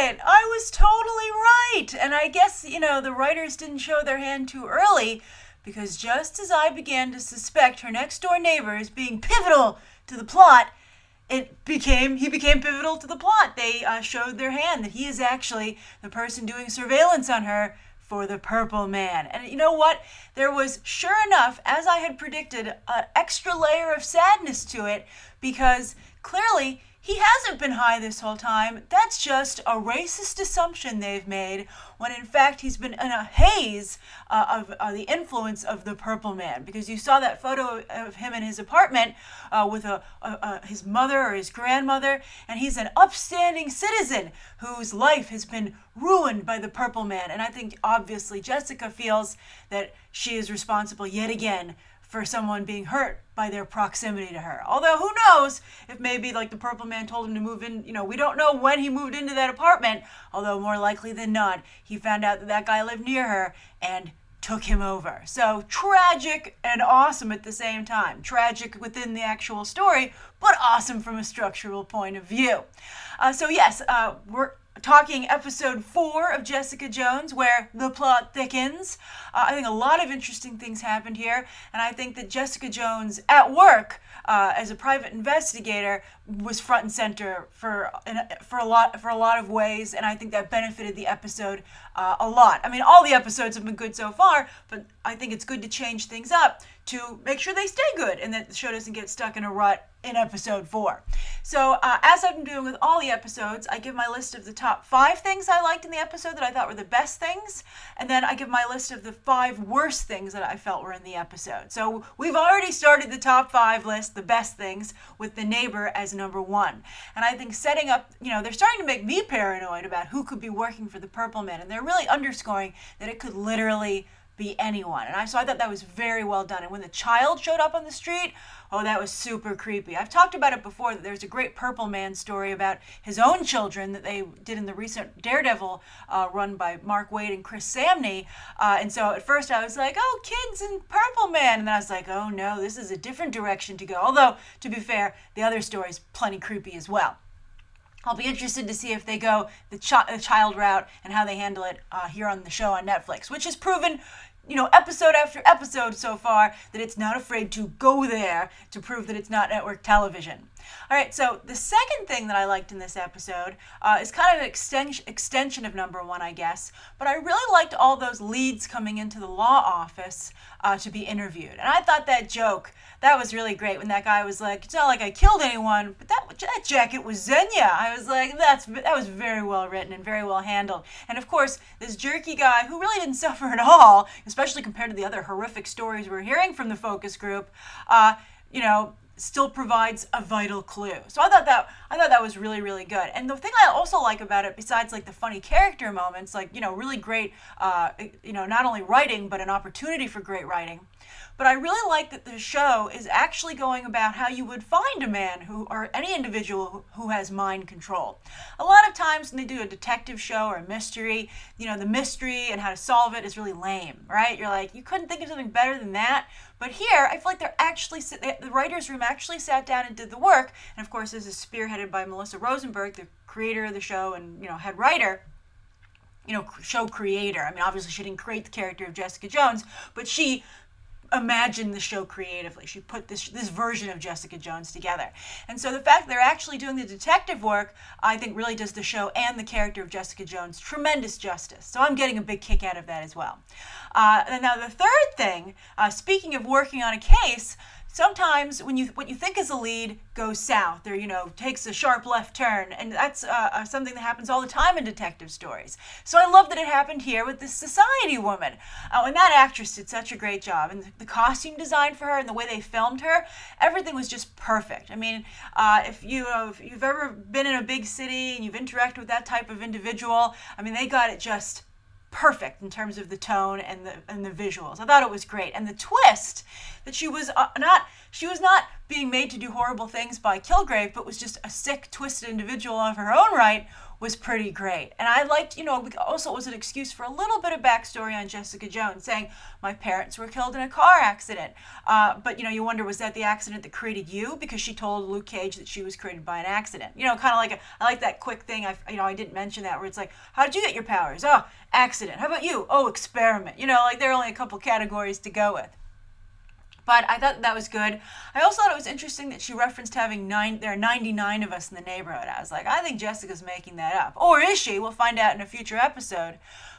it. I was totally right. And I guess, the writers didn't show their hand too early, because just as I began to suspect her next door neighbor as being pivotal to the plot, he became pivotal to the plot. They showed their hand that he is actually the person doing surveillance on her for the Purple Man. And you know what? There was, sure enough, as I had predicted, an extra layer of sadness to it, because clearly he hasn't been high this whole time. That's just a racist assumption they've made, when in fact he's been in a haze of the influence of the Purple Man. Because you saw that photo of him in his apartment with his mother or his grandmother, and he's an upstanding citizen whose life has been ruined by the Purple Man. And I think obviously Jessica feels that she is responsible yet again for someone being hurt by their proximity to her. Although who knows if maybe like the Purple Man told him to move in, we don't know when he moved into that apartment, although more likely than not, he found out that guy lived near her and took him over. So tragic and awesome at the same time. Tragic within the actual story, but awesome from a structural point of view. So yes, we're talking episode 4 of Jessica Jones, where the plot thickens. I think a lot of interesting things happened here, and I think that Jessica Jones at work as a private investigator was front and center for a lot of ways, and I think that benefited the episode a lot. I mean, all the episodes have been good so far, but I think it's good to change things up to make sure they stay good and that the show doesn't get stuck in a rut in episode 4. So as I've been doing with all the episodes, I give my list of the top 5 things I liked in the episode that I thought were the best things, and then I give my list of the 5 worst things that I felt were in the episode. So we've already started the top 5 list, the best things, with the neighbor as number 1. And I think setting up, they're starting to make me paranoid about who could be working for the Purple Man, and they're really underscoring that it could literally be anyone. And so I thought that was very well done. And when the child showed up on the street, oh, that was super creepy. I've talked about it before, that there's a great Purple Man story about his own children that they did in the recent Daredevil run by Mark Waid and Chris Samney. And so at first I was like, oh, kids and Purple Man. And then I was like, oh no, this is a different direction to go. Although, to be fair, the other story's plenty creepy as well. I'll be interested to see if they go the child route and how they handle it here on the show on Netflix, which has proven, episode after episode so far, that it's not afraid to go there to prove that it's not network television. All right, so the second thing that I liked in this episode is kind of an extension of number 1, I guess, but I really liked all those leads coming into the law office to be interviewed. And I thought that joke, that was really great when that guy was like, it's not like I killed anyone, but that jacket was Xenia. I was like, that was very well written and very well handled. And of course, this jerky guy who really didn't suffer at all, especially compared to the other horrific stories we're hearing from the focus group, still provides a vital clue. So I thought that was really, really good. And the thing I also like about it, besides like the funny character moments, like, really great, not only writing, but an opportunity for great writing. But I really like that the show is actually going about how you would find a man or any individual who has mind control. A lot of times when they do a detective show or a mystery, the mystery and how to solve it is really lame, right? You're like, you couldn't think of something better than that. But here, I feel like the writer's room actually sat down and did the work. And of course, this is spearheaded by Melissa Rosenberg, the creator of the show and, head writer. Show creator. I mean, obviously she didn't create the character of Jessica Jones, but she imagined the show creatively. She put this version of Jessica Jones together. And so the fact that they're actually doing the detective work, I think really does the show and the character of Jessica Jones tremendous justice. So I'm getting a big kick out of that as well. And now the third thing, speaking of working on a case, sometimes what you think is a lead goes south or, takes a sharp left turn. And that's something that happens all the time in detective stories. So I love that it happened here with this society woman. And that actress did such a great job. And the costume design for her and the way they filmed her, everything was just perfect. I mean, if you've ever been in a big city and you've interacted with that type of individual, I mean, they got it just perfect in terms of the tone and the visuals. I thought it was great. And the twist that she was not being made to do horrible things by Kilgrave, but was just a sick, twisted individual of her own right, was pretty great. And I liked, also it was an excuse for a little bit of backstory on Jessica Jones, saying, my parents were killed in a car accident. But, you wonder, was that the accident that created you? Because she told Luke Cage that she was created by an accident. Kind of like, I like that quick thing, I didn't mention that, where it's like, how did you get your powers? Oh, accident. How about you? Oh, experiment. There are only a couple categories to go with. But I thought that was good. I also thought it was interesting that she referenced having there are 99 of us in the neighborhood. I was like, I think Jessica's making that up. Or is she? We'll find out in a future episode.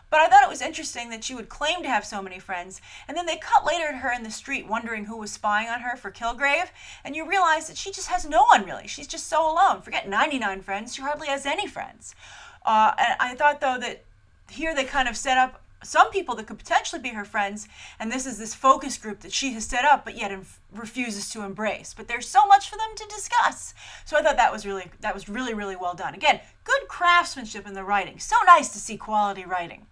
But I thought it was interesting that she would claim to have so many friends, and then they cut later at her in the street wondering who was spying on her for Kilgrave, and you realize that she just has no one really. She's just so alone. Forget 99 friends, she hardly has any friends. And I thought, though, that here they kind of set up some people that could potentially be her friends, and this focus group that she has set up, but yet refuses to embrace. But there's so much for them to discuss. So I thought that was really, really well done. Again, good craftsmanship in the writing. So nice to see quality writing.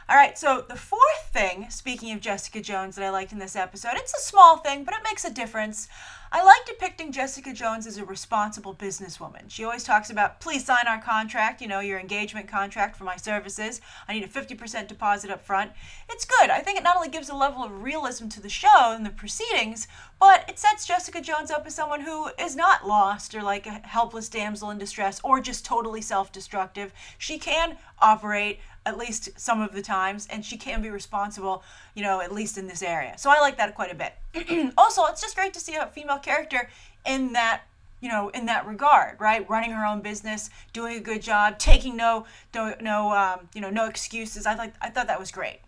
All right, so the fourth thing, speaking of Jessica Jones, that I liked in this episode, it's a small thing, but it makes a difference. I like depicting Jessica Jones as a responsible businesswoman. She always talks about, please sign our contract, your engagement contract for my services. I need a 50% deposit up front. It's good. I think it not only gives a level of realism to the show and the proceedings, but it sets Jessica Jones up as someone who is not lost or like a helpless damsel in distress or just totally self-destructive. She can operate at least some of the times, and she can be responsible, at least in this area. So I like that quite a bit. Also, it's just great to see a female character in that, in that regard, right? Running her own business, doing a good job, taking no excuses. I thought that was great.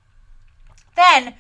Then,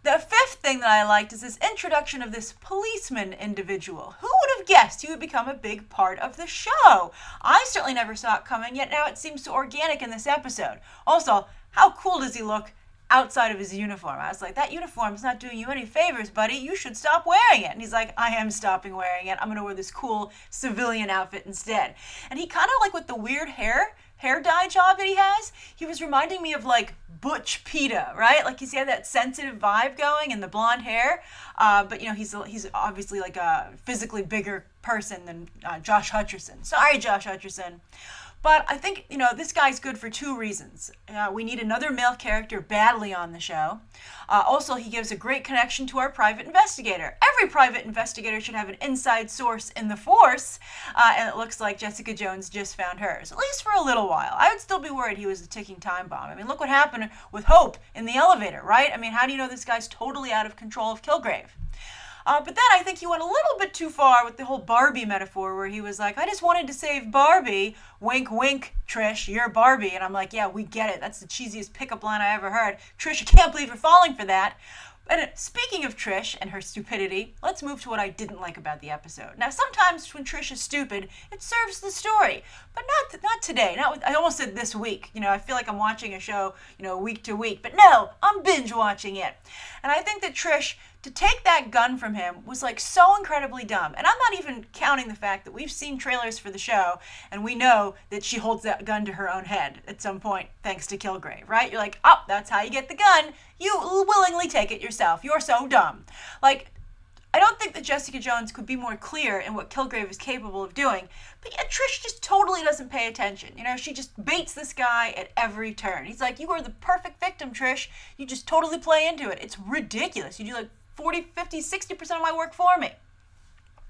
the fifth thing that I liked is this introduction of this policeman individual. Who would have guessed he would become a big part of the show? I certainly never saw it coming, yet now it seems so organic in this episode. Also, how cool does he look outside of his uniform? I was like, that uniform's not doing you any favors, buddy. You should stop wearing it. And he's like, I am stopping wearing it. I'm going to wear this cool civilian outfit instead. And he kind of, like, with the weird hair dye job that he has, he was reminding me of like Butch PETA, right? Like he's had that sensitive vibe going and the blonde hair, but he's obviously like a physically bigger person than Josh Hutcherson. Sorry, Josh Hutcherson. But I think, this guy's good for two reasons. We need another male character badly on the show. Also, he gives a great connection to our private investigator. Every private investigator should have an inside source in the force, and it looks like Jessica Jones just found hers, at least for a little while. I would still be worried he was a ticking time bomb. I mean, look what happened with Hope in the elevator, right? I mean, how do you know this guy's totally out of control of Kilgrave? But then I think he went a little bit too far with the whole Barbie metaphor where he was like, I just wanted to save Barbie. Wink, wink, Trish, you're Barbie. And I'm like, yeah, we get it. That's the cheesiest pickup line I ever heard. Trish, I can't believe you're falling for that. And speaking of Trish and her stupidity, let's move to what I didn't like about the episode. Now, sometimes when Trish is stupid, it serves the story, but not today. I almost said this week. I feel like I'm watching a show, week to week, but no, I'm binge watching it. And I think that Trish, to take that gun from him, was like so incredibly dumb. And I'm not even counting the fact that we've seen trailers for the show, and we know that she holds that gun to her own head at some point, thanks to Kilgrave, right? You're like, oh, that's how you get the gun. You willingly take it yourself. You're so dumb. Like, I don't think that Jessica Jones could be more clear in what Kilgrave is capable of doing, but yet Trish just totally doesn't pay attention. She just baits this guy at every turn. He's like, you are the perfect victim, Trish. You just totally play into it. It's ridiculous. You do like 40, 50, 60% of my work for me.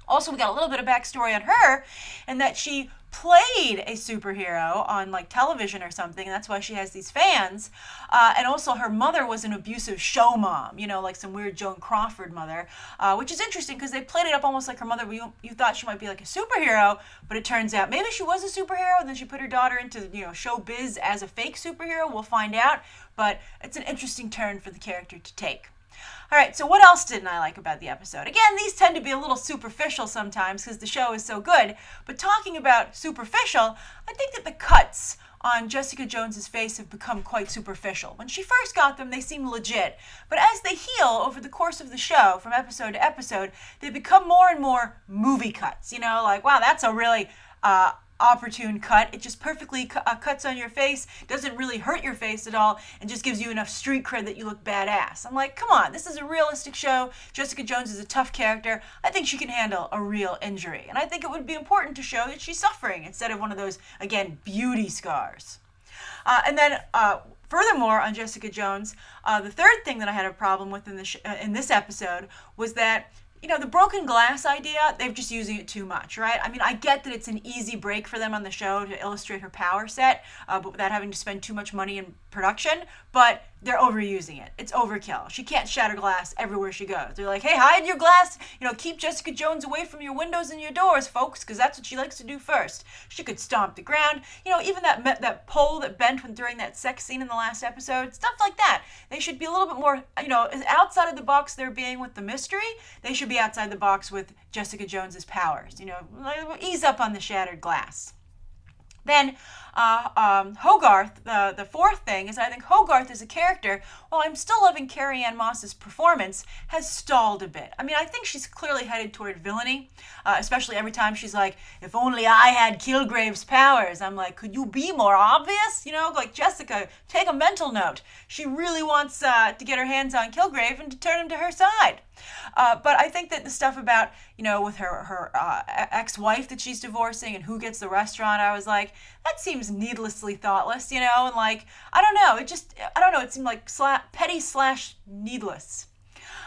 Also, we got a little bit of backstory on her, and that she played a superhero on like television or something, and that's why she has these fans. And also, her mother was an abusive show mom, like some weird Joan Crawford mother, which is interesting because they played it up almost like her mother. You thought she might be like a superhero, but it turns out maybe she was a superhero, and then she put her daughter into showbiz as a fake superhero. We'll find out, but it's an interesting turn for the character to take. All right, so what else didn't I like about the episode? Again, these tend to be a little superficial sometimes because the show is so good. But talking about superficial, I think that the cuts on Jessica Jones's face have become quite superficial. When she first got them, they seemed legit. But as they heal over the course of the show, from episode to episode, they become more and more movie cuts. Like, wow, that's a really opportune cut. It just perfectly cuts on your face, doesn't really hurt your face at all, and just gives you enough street cred that you look badass. I'm like, come on, this is a realistic show. Jessica Jones is a tough character. I think she can handle a real injury. And I think it would be important to show that she's suffering instead of one of those, again, beauty scars. And then furthermore, on Jessica Jones, the third thing that I had a problem with in this episode was that, the broken glass idea, they're just using it too much, right? I mean, I get that it's an easy break for them on the show to illustrate her power set, but without having to spend too much money in production, but they're overusing it. It's overkill. She can't shatter glass everywhere she goes. They're like, hey, hide your glass, keep Jessica Jones away from your windows and your doors, folks, because that's what she likes to do first. She could stomp the ground. Even that pole that bent during that sex scene in the last episode, stuff like that. They should be a little bit more, outside of the box they're being with the mystery, they should be outside the box with Jessica Jones's powers. Ease up on the shattered glass. Then Hogarth, the fourth thing is I think Hogarth as a character, while I'm still loving Carrie-Anne Moss's performance, has stalled a bit. I mean, I think she's clearly headed toward villainy, especially every time she's like, if only I had Kilgrave's powers. I'm like, could you be more obvious? Like Jessica, take a mental note. She really wants to get her hands on Kilgrave and to turn him to her side. But I think that the stuff about, with her ex-wife that she's divorcing and who gets the restaurant, I was like, that seems needlessly thoughtless, and like, I don't know, it seemed like petty / needless.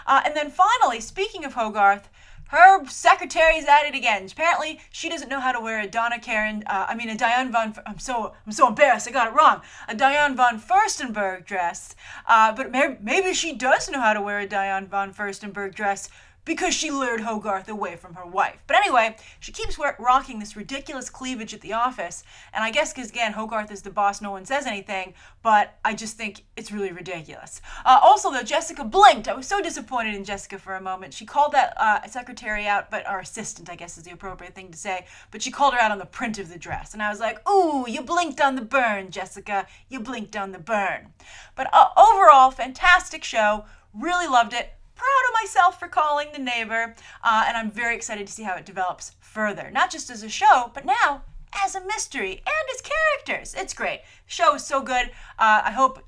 And then finally, speaking of Hogarth, her secretary's at it again. Apparently, she doesn't know how to wear a Diane von, I'm so embarrassed, I got it wrong. A Diane von Furstenberg dress. But maybe she does know how to wear a Diane von Furstenberg dress because she lured Hogarth away from her wife. But anyway, she keeps rocking this ridiculous cleavage at the office, and I guess because, again, Hogarth is the boss, no one says anything, but I just think it's really ridiculous. Also, though, Jessica blinked. I was so disappointed in Jessica for a moment. She called that secretary out, our assistant, I guess is the appropriate thing to say, but she called her out on the print of the dress, and I was like, ooh, you blinked on the burn, Jessica. You blinked on the burn. But overall, fantastic show. Really loved it. Proud of myself for calling the neighbor, and I'm very excited to see how it develops further. Not just as a show, but now as a mystery and as characters. It's great. The show is so good. I hope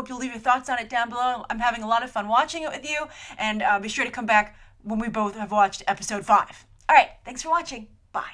you'll leave your thoughts on it down below. I'm having a lot of fun watching it with you, and be sure to come back when we both have watched episode 5. All right, thanks for watching. Bye.